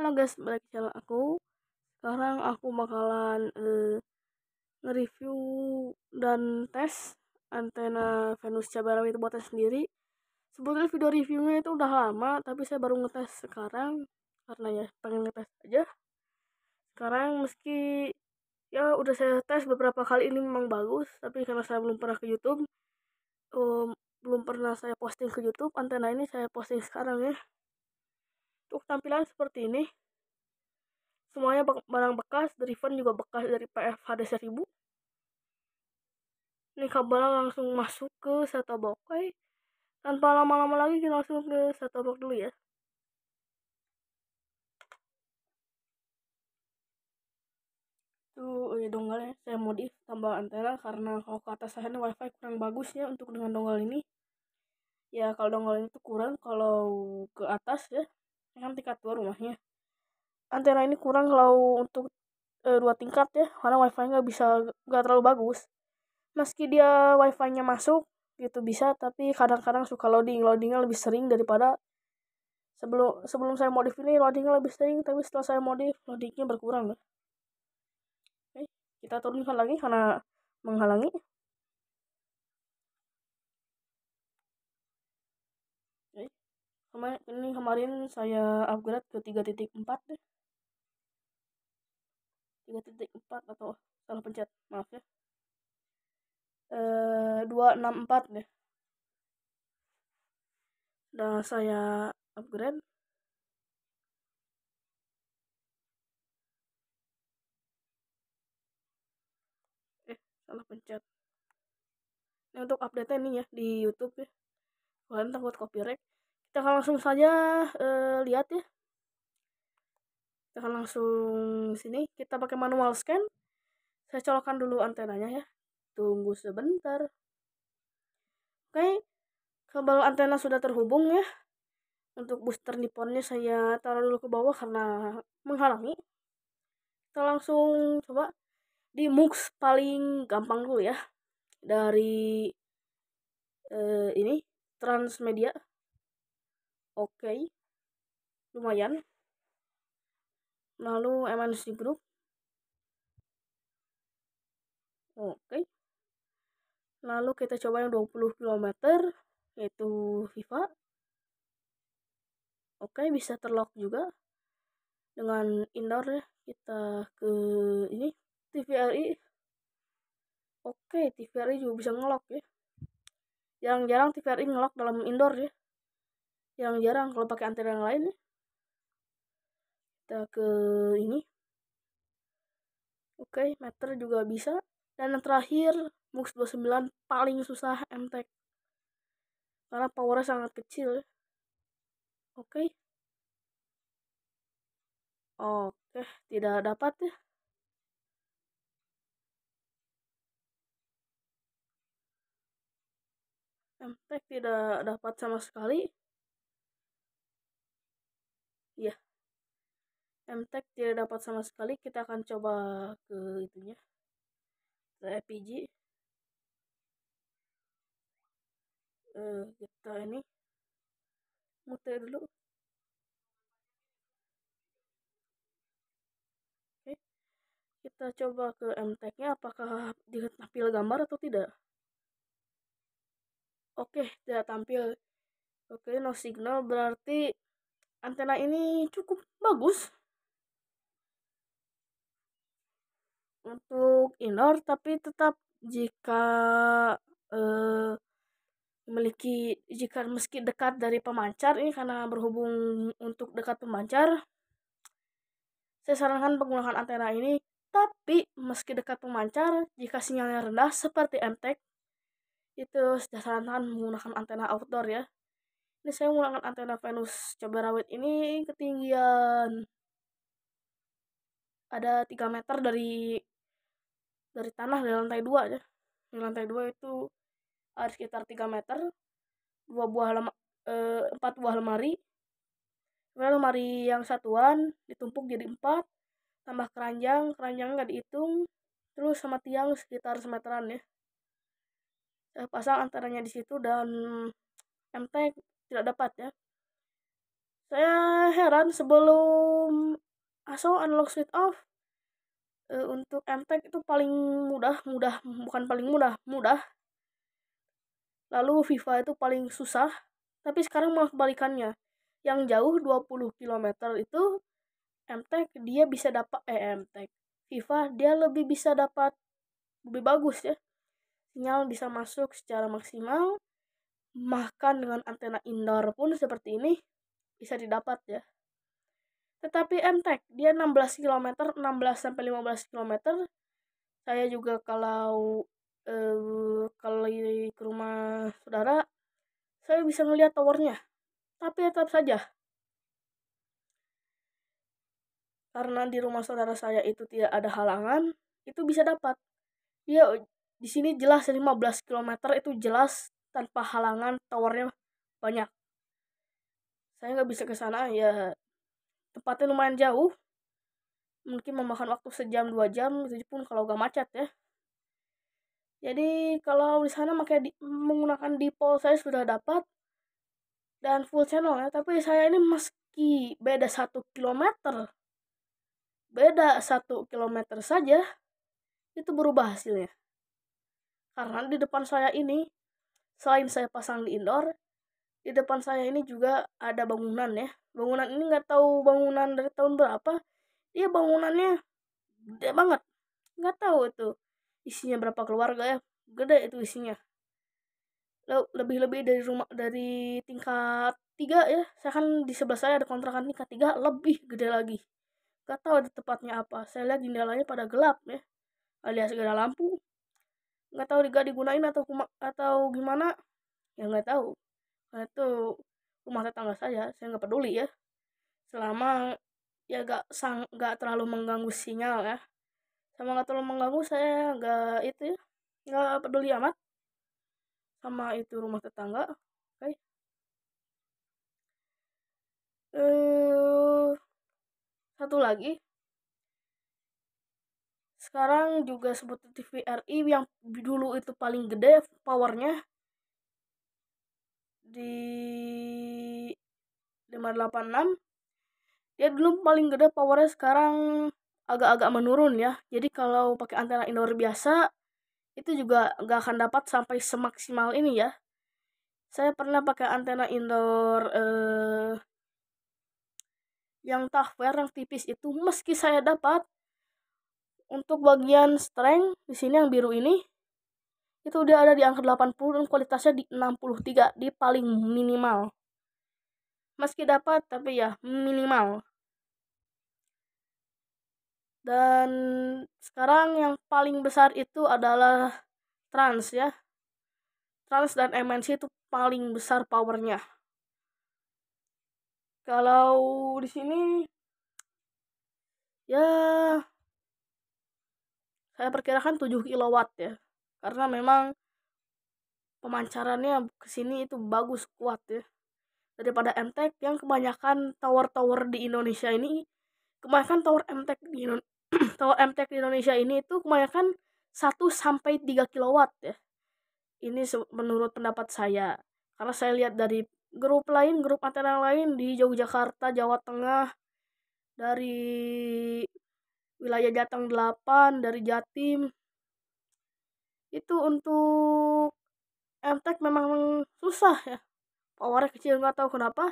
Halo guys, balik ke channel aku. Sekarang aku bakalan nge-review dan tes antena Venus Cabai itu buatan sendiri. Sebetulnya video reviewnya itu udah lama, tapi saya baru ngetes sekarang karena ya pengen ngetes aja. Sekarang meski ya udah saya tes beberapa kali, ini memang bagus, tapi karena saya belum pernah ke YouTube, belum pernah saya posting ke YouTube antena ini, saya posting sekarang ya. Untuk tampilan seperti ini. Semuanya barang bekas, driven juga bekas dari PF HD 1000. Ini kabelnya langsung masuk ke set-top box. Tanpa lama-lama lagi kita langsung ke set-top box dulu ya. Tuh dongelnya saya modif tambah antena karena kalau ke atas sana wifi kurang bagus ya untuk dengan dongle ini. Ya kalau dongle ini tuh kurang, kalau ke atas ya, kan tingkat 2 rumahnya. Antena ini kurang kalau untuk 2 tingkat ya, karena wifi nggak terlalu bagus. Meski dia wifi-nya masuk gitu bisa, tapi kadang-kadang suka loadingnya lebih sering daripada sebelum saya modif ini. Loadingnya lebih sering, tapi setelah saya modif loadingnya berkurang ya. Oke, kita turunkan lagi karena menghalangi. Oke, kemarin saya upgrade ke 3.4 deh. 3.4 atau salah pencet, maaf ya. 264 deh. Dan saya upgrade. Salah pencet. Ini untuk update ini ya di YouTube ya. Kalian takut copyright. Kita akan langsung saja lihat ya. Kita akan langsung sini. Kita pakai manual scan. Saya colokkan dulu antenanya ya. Tunggu sebentar. Oke, kabel antena sudah terhubung ya. Untuk booster nipponnya saya taruh dulu ke bawah karena menghalangi. Kita langsung coba di mux paling gampang dulu ya. Dari ini Transmedia. Oke, lumayan. Lalu MNC Group. Oke. Lalu kita coba yang 20 km, yaitu Viva. Oke, bisa terlock juga dengan indoor ya. Kita ke ini TVRI. Oke, TVRI juga bisa ngelock ya. Jarang-jarang TVRI ngelock dalam indoor ya. Jarang-jarang kalau pakai antena yang lain ya. Kita ke ini. Oke, meter juga bisa. Dan yang terakhir MUX 29 paling susah MTEK. Karena powernya sangat kecil ya. Oke. Oke, tidak dapat ya. MTEK tidak dapat sama sekali. Ya. MTEK tidak dapat sama sekali. Kita akan coba ke itunya. Ke FPG. Kita ini muter dulu. Oke. Kita coba ke MTEK-nya apakah ditampil gambar atau tidak. Oke, tidak tampil. Oke, no signal, berarti antena ini cukup bagus untuk indoor, tapi tetap jika meski dekat dari pemancar ini, karena berhubung untuk dekat pemancar, saya sarankan penggunaan antena ini. Tapi meski dekat pemancar, jika sinyalnya rendah seperti MTEK, itu saya sarankan menggunakan antena outdoor ya. Ini saya menggunakan antena Venus Cabai Rawit ini ketinggian ada 3 meter dari tanah, dari lantai 2 ya. Di lantai 2 itu ada sekitar 3 meter. 4 buah lemari. Lemari yang satuan ditumpuk jadi 4, tambah keranjangnya nggak dihitung, terus sama tiang sekitar semeteran ya. Saya pasang antaranya di situ dan MTEK tidak dapat ya. Saya heran, sebelum ASO analog switch off untuk MTech itu paling mudah, bukan paling mudah. Lalu Viva itu paling susah, tapi sekarang malah kebalikannya. Yang jauh 20 km itu MTech dia bisa dapat MTech. Viva dia lebih bisa dapat lebih bagus ya. Sinyal bisa masuk secara maksimal. Bahkan dengan antena indoor pun seperti ini bisa didapat ya. Tetapi MTech dia 16 km, 16 sampai 15 km. Saya juga kalau ke rumah saudara, saya bisa melihat towernya. Tapi tetap saja karena di rumah saudara saya itu tidak ada halangan, itu bisa dapat. Dia di sini jelas 15 km itu jelas tanpa halangan, towernya banyak. Saya nggak bisa ke sana ya, tempatnya lumayan jauh, mungkin memakan waktu sejam 2 jam, itu pun kalau gak macet ya. Jadi kalau di sana menggunakan dipol saya sudah dapat dan full channel ya, tapi saya ini meski beda 1 km, beda 1 km saja itu berubah hasilnya. Karena di depan saya ini, selain saya pasang di indoor, di depan saya ini juga ada bangunan ya. Bangunan ini nggak tahu bangunan dari tahun berapa. Dia bangunannya gede banget. Nggak tahu itu isinya berapa keluarga ya. Gede itu isinya. Lebih-lebih dari tingkat 3 ya. Saya kan di sebelah saya ada kontrakan tingkat 3 lebih gede lagi. Nggak tahu ada tempatnya apa. Saya lihat jendelanya pada gelap ya. Alias gak ada lampu. Nggak tahu gak digunain atau gimana. Ya nggak tahu. Nah, itu rumah tetangga saya nggak peduli ya, selama ya nggak terlalu mengganggu sinyal ya, sama nggak terlalu mengganggu, saya nggak itu ya, nggak peduli amat sama itu rumah tetangga. Oke. Satu lagi, sekarang juga seperti TVRI yang dulu itu paling gede powernya di 586, dia dulu paling gede powernya, sekarang agak-agak menurun ya. Jadi kalau pakai antena indoor biasa itu juga nggak akan dapat sampai semaksimal ini ya. Saya pernah pakai antena indoor yang tower yang tipis itu, meski saya dapat untuk bagian strength di sini yang biru ini itu udah ada di angka 80 dan kualitasnya di 63 di paling minimal. Meski dapat tapi ya minimal. Dan sekarang yang paling besar itu adalah Trans ya. Trans dan MNC itu paling besar powernya. Kalau di sini ya saya perkirakan 7 kW ya. Karena memang pemancarannya ke sini itu bagus, kuat ya. Daripada MTech yang kebanyakan tower-tower di Indonesia ini, kebanyakan tower MTech tower MTech di Indonesia ini itu kebanyakan 1 sampai 3 kW ya. Ini menurut pendapat saya. Karena saya lihat dari grup antena lain di Yogyakarta, Jawa Tengah, dari wilayah Jateng 8, dari Jatim, itu untuk MTech memang susah ya. Powernya kecil, nggak tahu kenapa.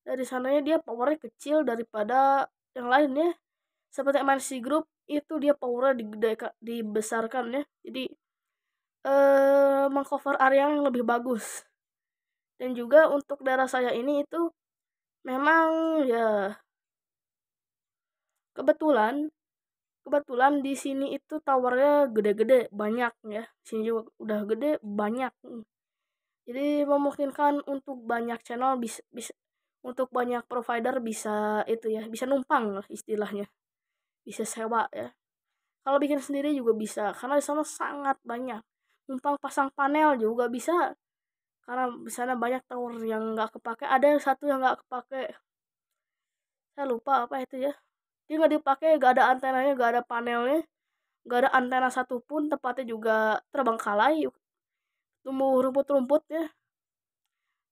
Dari sananya dia powernya kecil daripada yang lain ya. Seperti MNC Group itu dia powernya dibesarkan ya. Jadi mengcover area yang lebih bagus. Dan juga untuk daerah saya ini itu memang ya kebetulan di sini itu towernya gede-gede banyak ya. Sini juga udah gede banyak. Jadi memungkinkan untuk banyak channel bisa untuk banyak provider bisa itu ya, bisa numpang lah istilahnya. Bisa sewa ya. Kalau bikin sendiri juga bisa karena di sana sangat banyak. Numpang pasang panel juga bisa. Karena di sana banyak tower yang nggak kepake. Ada satu yang nggak kepake. Saya lupa apa itu ya. Dia nggak dipakai, nggak ada antenanya, nggak ada panelnya, nggak ada antena satupun. Tempatnya juga terbengkalai, tumbuh rumput-rumput ya.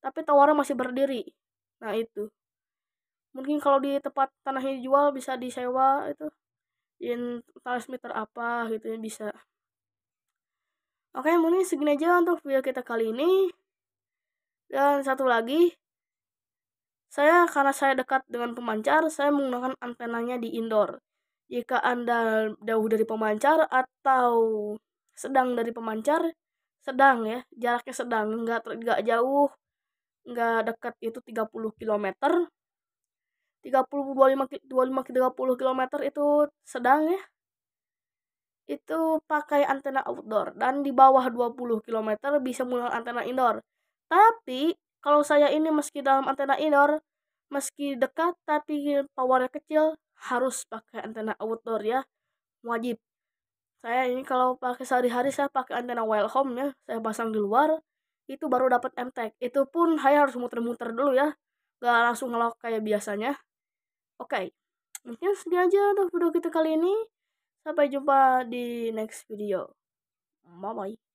Tapi towernya masih berdiri. Nah itu mungkin kalau di tempat tanahnya dijual bisa disewa itu in transmitter apa gitu ya bisa. Oke, mungkin segini aja untuk video kita kali ini. Dan satu lagi, karena saya dekat dengan pemancar, saya menggunakan antenanya di indoor. Jika Anda jauh dari pemancar atau sedang dari pemancar, sedang ya, jaraknya sedang, nggak jauh, nggak dekat, itu 30 km. 25 km itu sedang ya. Itu pakai antena outdoor, dan di bawah 20 km bisa menggunakan antena indoor. Tapi kalau saya ini meski dalam antena indoor, meski dekat tapi powernya kecil, harus pakai antena outdoor ya, wajib. Saya ini kalau pakai sehari-hari saya pakai antena wireless home ya, saya pasang di luar, itu baru dapat MTEK. Itu pun saya harus muter-muter dulu ya, gak langsung ngelok kayak biasanya. Oke, mungkin segini aja untuk video kita kali ini. Sampai jumpa di next video. Bye bye.